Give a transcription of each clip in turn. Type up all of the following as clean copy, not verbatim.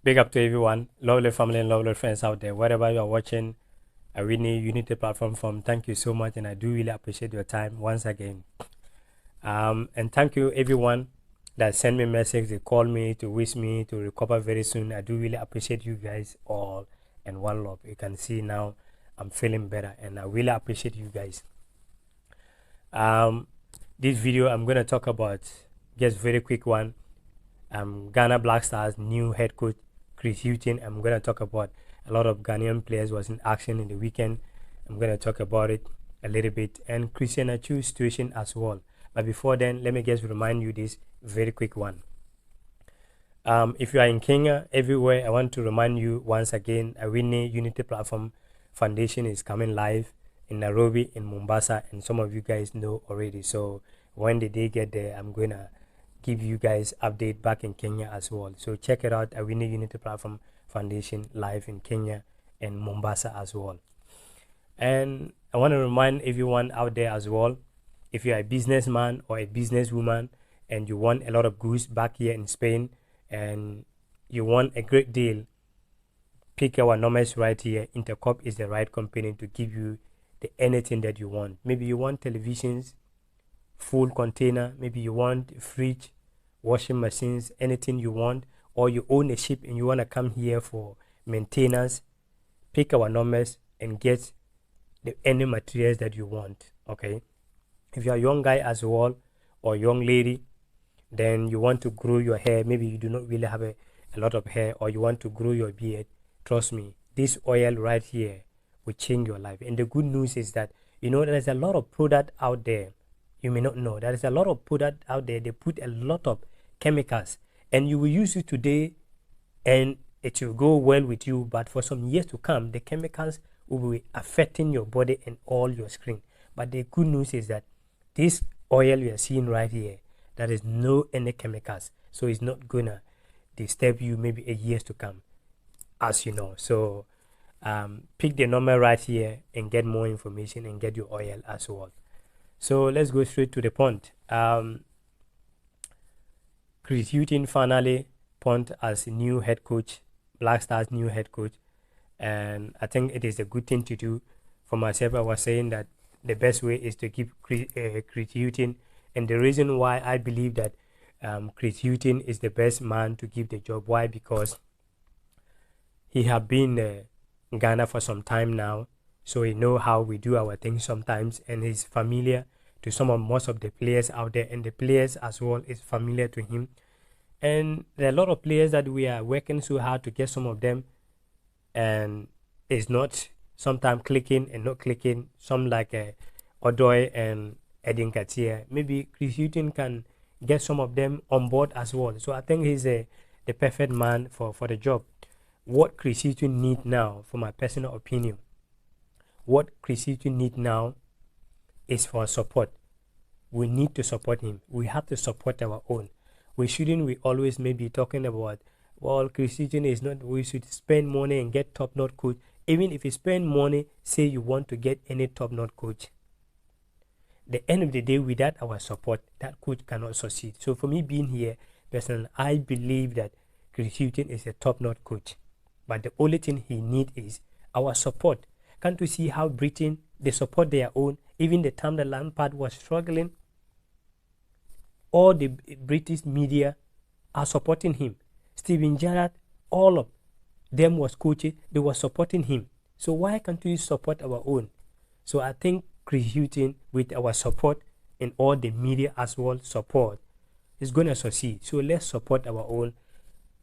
Big up to everyone, lovely family and lovely friends out there, wherever you are watching Awini Unity platform from. Thank you so much, and I do really appreciate your time once again. And thank you everyone that sent me message, they call me to wish me to recover very soon. I do really appreciate you guys all, and one love. You can see now I'm feeling better, and I really appreciate you guys. This video I'm gonna talk about just very quick one. Ghana Black Stars new head coach Chris Hughton. I'm gonna talk about a lot of Ghanaian players was in action in the weekend. I'm gonna talk about it a little bit, and Christina Atsu's situation as well. But before then, let me just remind you this very quick one. If you are in Kenya, everywhere, I want to remind you once again, Awini Unity Platform Foundation is coming live in Nairobi, in Mombasa, and some of you guys know already. So when the day get there, I'm gonna give you guys update back in Kenya as well. So check it out, Awini Unity Platform Foundation live in Kenya and Mombasa as well. And I want to remind everyone out there as well, if you're a businessman or a businesswoman and you want a lot of goods back here in Spain and you want a great deal, pick our numbers right here. Intercop is the right company to give you anything that you want. Maybe you want televisions, full container, maybe you want fridge, washing machines, anything you want, or you own a ship and you want to come here for maintenance, pick our numbers and get any materials that you want. Okay, if you're a young guy as well or young lady, then you want to grow your hair, maybe you do not really have a lot of hair, or you want to grow your beard, trust me, this oil right here will change your life. And the good news is that, you know, there's a lot of product out there. You may not know there is a lot of product out there. They put a lot of chemicals, and you will use it today and it will go well with you, but for some years to come, the chemicals will be affecting your body and all your skin. But the good news is that this oil you are seeing right here, there is no any chemicals, so it's not gonna disturb you maybe a years to come, as you know. So pick the number right here and get more information and get your oil as well. So let's go straight to the point. Chris Hughton finally appointed as new head coach, Black Stars new head coach, and I think it is a good thing to do. For myself, I was saying that the best way is to keep Chris Hughton, and the reason why I believe that Chris Hughton is the best man to give the job. Why? Because he have been in Ghana for some time now, so he know how we do our things sometimes, and he's familiar to most of the players out there, and the players as well is familiar to him. And there are a lot of players that we are working so hard to get some of them, and it's not sometimes clicking and not clicking. Some like Odoy and Edin Katia. Maybe Chris Hughton can get some of them on board as well. So I think he's the perfect man for the job. What Chris Hughton need now, for my personal opinion, what Chris Hughton need now is for support. We need to support him. We have to support our own. We shouldn't always maybe talking about, well, Chris Hughton is not, we should spend money and get top-notch coach. Even if you spend money, say you want to get any top-notch coach, the end of the day, without our support, that coach cannot succeed. So for me being here, personally, I believe that Chris Hughton is a top-notch coach. But the only thing he needs is our support. Can't you see how Britain, they support their own? Even the time the Lampard was struggling, all the British media are supporting him. Steven Gerrard, all of them was coaches, they were supporting him. So why can't we support our own? So I think Chris Hughton, with our support and all the media as well support, is going to succeed. So let's support our own.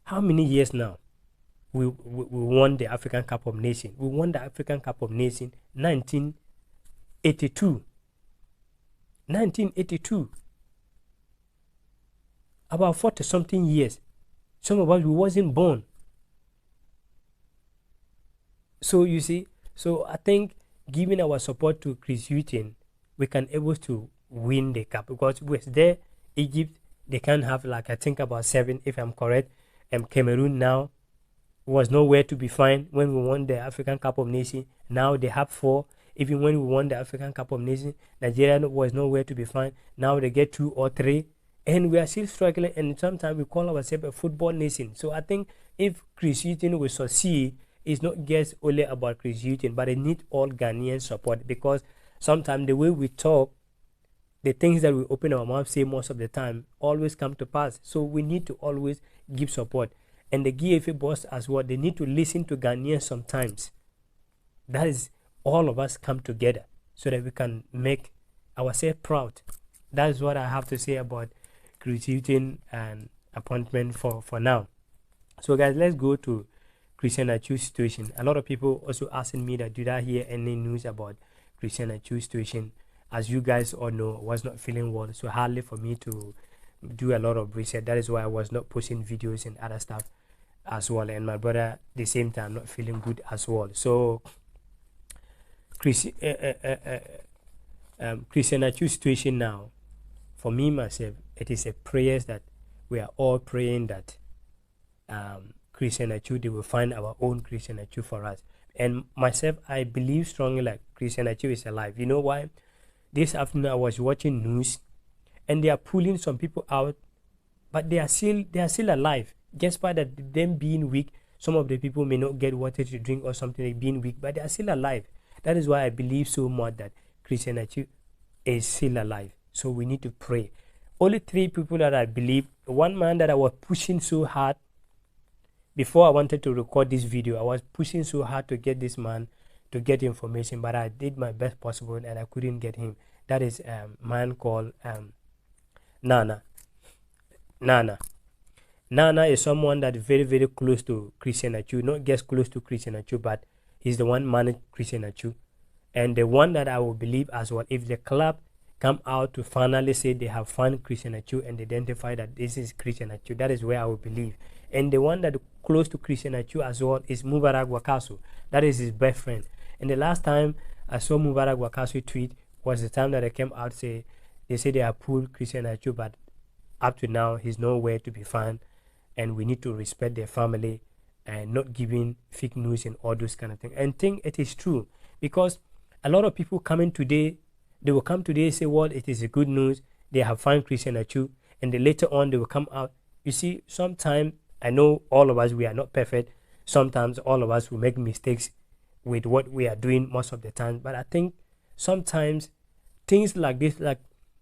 How many years now? We won the African Cup of Nations. We won the African Cup of Nations 1982. 1982. About 40-something years. Some of us, we wasn't born. So you see, so I think giving our support to Chris Hughton, we can able to win the cup, because with there, Egypt, they can have like, I think about 7, if I'm correct, and Cameroon now was nowhere to be found when we won the African Cup of Nations. Now they have 4. Even when we won the African Cup of Nations, Nigeria was nowhere to be found. Now they get 2 or 3, and we are still struggling. And sometimes we call ourselves a football nation. So I think if Chris Hughton will succeed, it's not just only about Chris Hughton, but it needs all Ghanaian support, because sometimes the way we talk, the things that we open our mouth say most of the time always come to pass. So we need to always give support. And the GFA boss as well, they need to listen to Ghanaians sometimes. That is, all of us come together so that we can make ourselves proud. That is what I have to say about Chris Hughton and appointment for now. So guys, let's go to Christina Atsu's situation. A lot of people also asking me that, did I hear any news about Christina Atsu's situation? As you guys all know, I was not feeling well, so hardly for me to do a lot of research. That is why I was not posting videos and other stuff as well. And my brother, at the same time, not feeling good as well. So Christina Atsu's situation now, for me myself, it is a prayer that we are all praying that Christina Atsu, they will find our own Christina Atsu for us. And myself, I believe strongly like Christina Atsu is alive. You know why? This afternoon I was watching news, and they are pulling some people out, but they are still alive. Just by that them being weak, some of the people may not get water to drink or something, like being weak, but they are still alive. That is why I believe so much that Christina Atsu is still alive. So we need to pray. Only 3 people that I believe. One man that I was pushing so hard before I wanted to record this video. I was pushing so hard to get this man to get information, but I did my best possible and I couldn't get him. That is a man called Nana. Nana is someone that is very, very close to Christina Atsu. Not just close to Christina Atsu, but he's the one managed Christina Atsu. And the one that I will believe as well, if the club come out to finally say they have found Christina Atsu and identify that this is Christina Atsu, that is where I will believe. And the one that is close to Christina Atsu as well is Mubarak Wakaso. That is his best friend. And the last time I saw Mubarak Wakaso tweet was the time that I came out say they say they have pulled Christina Atsu, but up to now he's nowhere to be found, and we need to respect their family and not giving fake news and all those kind of things. And think it is true, because a lot of people coming today, they will come today and say, well, it is a good news, they have found Christina Atsu, and then later on they will come out. You see, sometimes I know all of us, we are not perfect. Sometimes all of us will make mistakes with what we are doing most of the time. But I think sometimes things like this, like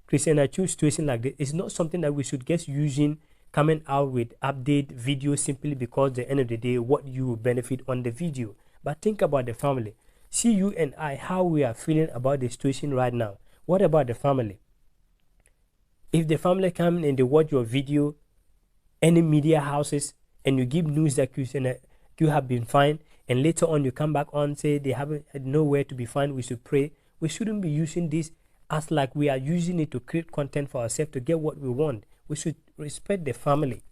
Christina Atsu's situation like this, is not something that we should get using, coming out with update videos simply because at the end of the day, what you will benefit on the video. But think about the family. See you and I, how we are feeling about the situation right now. What about the family? If the family come and they watch your video, any media houses, and you give news that you have been fined, and later on you come back on say they haven't had nowhere to be found, we should pray. We shouldn't be using this as like we are using it to create content for ourselves to get what we want. We should respect the family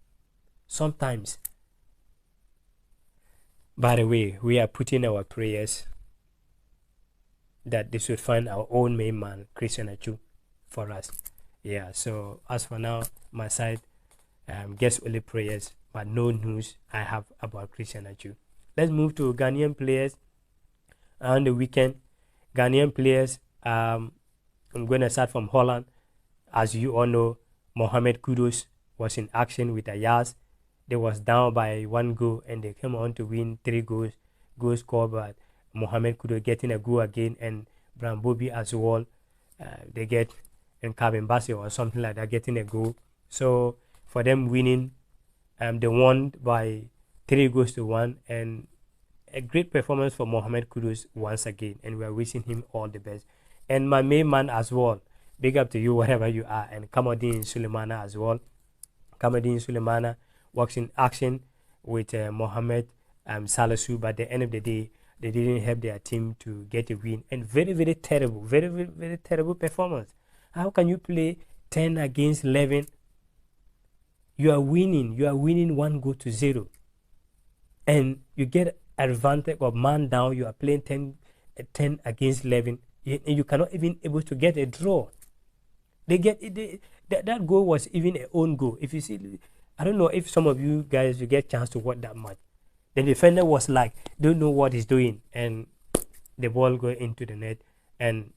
sometimes. By the way, we are putting our prayers that they should find our own main man, Christina Atsu, for us. Yeah, so as for now, my side, guess only prayers, but no news I have about Christina Atsu. Let's move to Ghanaian players on the weekend. Ghanaian players, I'm going to start from Holland. As you all know, Mohamed Kudus was in action with Ajax. They was down by 1 goal and they came on to win 3 goals. Goals scored by Mohamed Kudus getting a goal again, and Bram Bobi as well. They get, and Kevin Bassey or something like that, getting a goal. So for them winning, they won by 3 goals to 1, and a great performance for Mohamed Kudus once again, and we are wishing him all the best. And my main man as well, big up to you wherever you are, and Kamaldeen Sulemana as well. Kamaldeen Sulemana works in action with Mohamed Salisu, but at the end of the day, they didn't help their team to get a win, and very, very terrible, very, very, very terrible performance. How can you play 10 against 11? You are winning 1 goal to 0, and you get advantage of man down. You are playing 10 against 11, and you cannot even able to get a draw. That goal was even a own goal. If you see, I don't know if some of you guys you get chance to watch that match. The defender was like, don't know what he's doing, and the ball go into the net. And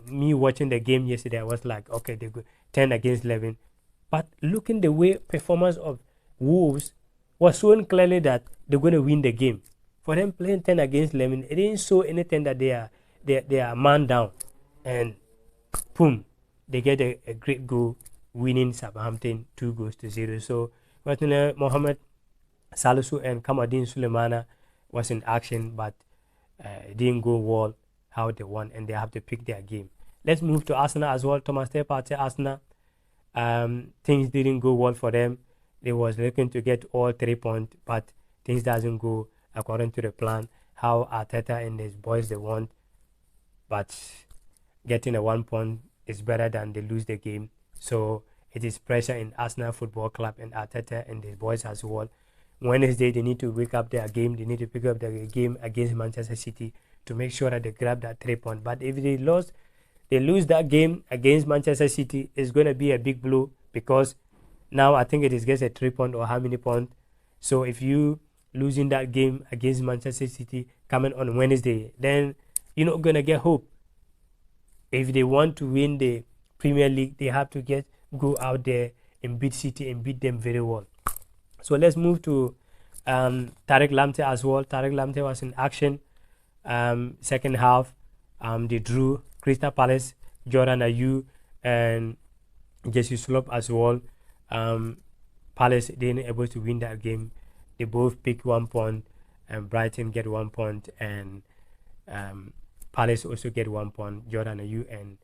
me watching the game yesterday, I was like, okay, they go 10 against 11. But looking the way performance of Wolves, was shown clearly that they're going to win the game. For them playing 10 against 11, it didn't show anything that they are man down. And boom, they get a great goal, winning Southampton 2-0. So, Mohamed Salisu and Kamadin Sulemana was in action, but it didn't go well how they won, and they have to pick their game. Let's move to Arsenal as well. Thomas Partey, Arsenal. Things didn't go well for them. They was looking to get all 3 points, but things doesn't go according to the plan. How Arteta and his boys they want, but getting a 1 point is better than they lose the game. So it is pressure in Arsenal Football Club and Arteta and his boys as well. Wednesday they need to wake up their game. They need to pick up their game against Manchester City to make sure that they grab that 3 points. But if they lose that game against Manchester City, it's going to be a big blow, because now I think it is just a 3 point or how many points. So if you losing that game against Manchester City coming on Wednesday, then you're not going to get hope. If they want to win the Premier League, they have to go out there and beat City and beat them very well. So let's move to Tariq Lamptey as well. Tariq Lamptey was in action second half. They drew Crystal Palace, Jordan Ayew and Jesse Slop as well. Palace didn't able to win that game. They both picked 1 point, and Brighton get 1 point, and Palace also get 1 point. Jordan Ayew and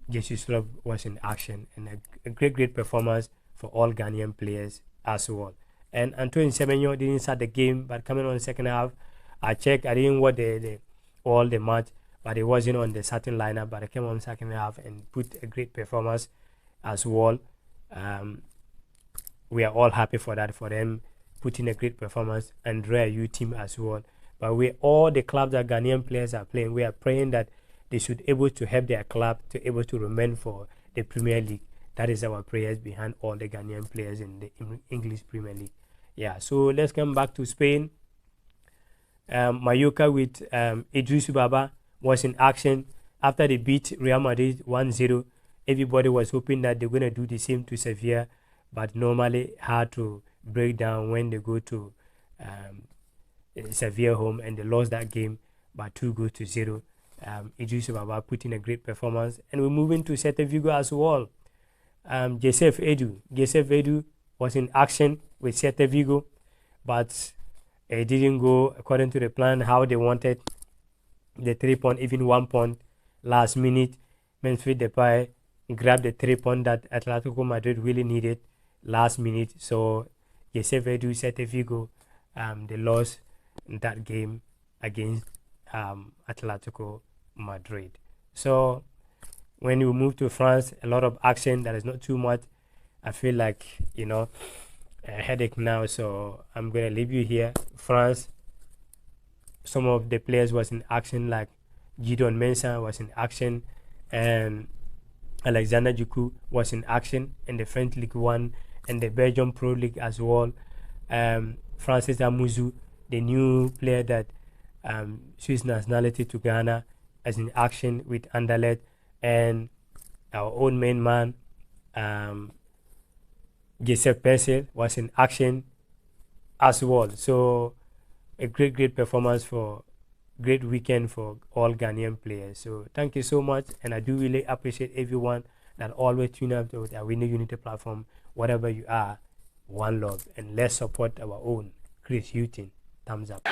Jesse Slop was in action, and a great performance for all Ghanaian players as well. And Antoine Semenyo didn't start the game, but coming on the second half, I checked. I didn't watch all the match, but it wasn't on the starting lineup. But I came on second half and put a great performance as well. We are all happy for that, for them putting a great performance, and Ayew team as well. But all the clubs that Ghanaian players are playing, we are praying that they should able to help their club to able to remain for the Premier League. That is our prayers behind all the Ghanaian players in the English Premier League. Yeah, so let's come back to Spain. Mallorca with Idris Baba was in action after they beat Real Madrid 1-0. Everybody was hoping that they're going to do the same to Sevilla, but normally hard to break down when they go to Sevilla home, and they lost that game by 2-0. Idris Baba put in a great performance, and we're moving to Celta Vigo as well. Joseph Edu was in action with Celta Vigo, but it didn't go according to the plan how they wanted. The 3 point, even 1 point, last minute, Memphis Depay grabbed the 3 point that Atletico Madrid really needed last minute. So Joseph Edu, Celta Vigo, they lost that game against Atletico Madrid. So when you move to France, a lot of action. That is not too much. I feel like, a headache now, so I'm going to leave you here. France, some of the players was in action, like Gideon Mensah was in action, and Alexander Djiku was in action in the French League 1 and the Belgium Pro League as well. Francis Amuzu, the new player that Swiss nationality to Ghana, is in action with Anderlecht, and our own main man, Giuseppe Pencil, was in action as well. So a great performance, for great weekend for all Ghanaian players. So thank you so much, and I do really appreciate everyone that always tune up to the Awini Unity platform. Whatever you are, one love, and let's support our own Chris Hutton. Thumbs up.